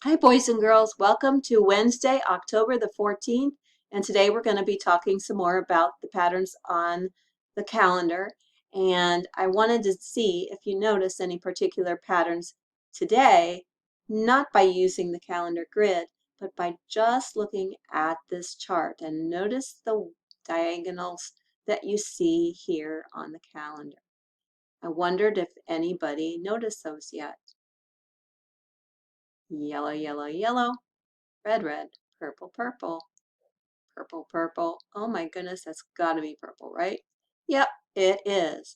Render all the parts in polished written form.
Hi boys and girls, welcome to Wednesday, October the 14th, and today we're going to be talking some more about the patterns on the calendar. And I wanted to see if you notice any particular patterns today, not by using the calendar grid, but by just looking at this chart. And notice the diagonals that you see here on the calendar. I wondered if anybody noticed those yet. Yellow, yellow, yellow. Red, red, purple, purple, purple, purple. Oh my goodness, that's got to be purple, right? Yep, it is.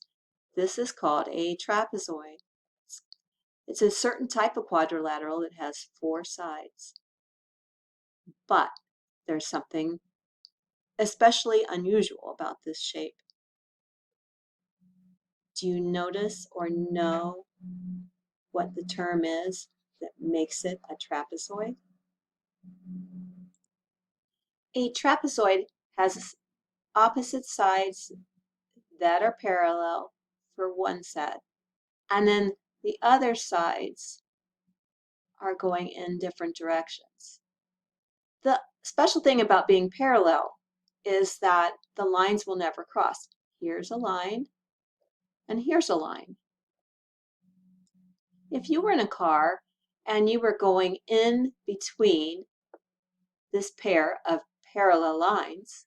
This is called a trapezoid. It's a certain type of quadrilateral that has four sides. But there's something especially unusual about this shape. Do you notice or know what the term is that makes it a trapezoid? A trapezoid has opposite sides that are parallel for one set, and then the other sides are going in different directions. The special thing about being parallel is that the lines will never cross. Here's a line, and here's a line. If you were in a car and you were going in between this pair of parallel lines,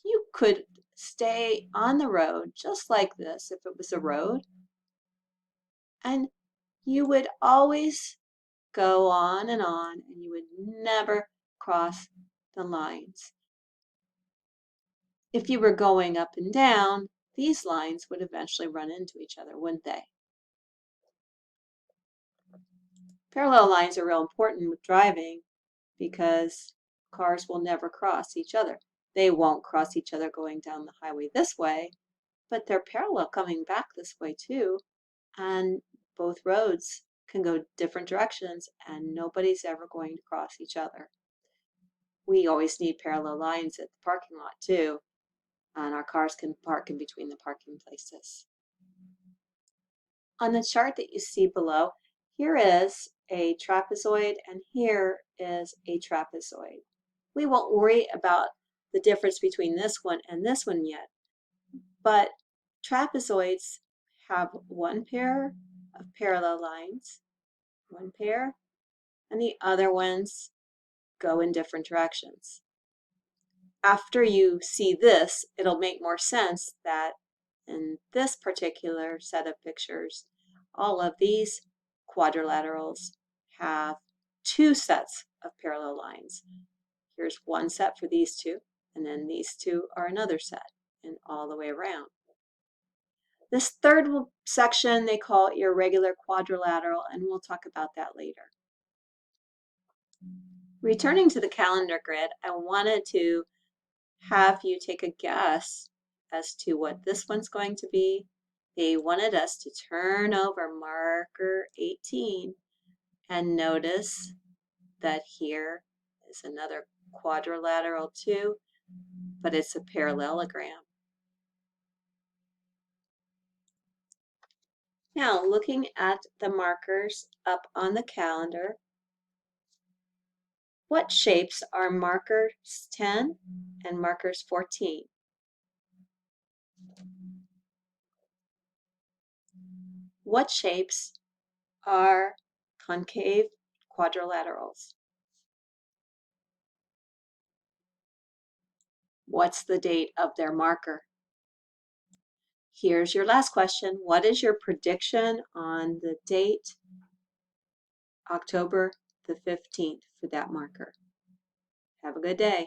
you could stay on the road just like this if it was a road, and you would always go on, and you would never cross the lines. If you were going up and down, these lines would eventually run into each other, wouldn't they? Parallel lines are real important with driving because cars will never cross each other. They won't cross each other going down the highway this way, but they're parallel coming back this way too, and both roads can go different directions and nobody's ever going to cross each other. We always need parallel lines at the parking lot too, and our cars can park in between the parking places. On the chart that you see below, here is a trapezoid and here is a trapezoid. We won't worry about the difference between this one and this one yet, but trapezoids have one pair of parallel lines, one pair, and the other ones go in different directions. After you see this, it'll make more sense that in this particular set of pictures, all of these quadrilaterals have two sets of parallel lines. Here's one set for these two, and then these two are another set, and all the way around. This third section they call irregular quadrilateral, and we'll talk about that later. Returning to the calendar grid, I wanted to have you take a guess as to what this one's going to be. They wanted us to turn over marker 18 and notice that here is another quadrilateral too, but it's a parallelogram. Now, looking at the markers up on the calendar, what shapes are markers 10 and markers 14? What shapes are concave quadrilaterals? What's the date of their marker? Here's your last question. What is your prediction on the date, October the 15th, for that marker? Have a good day.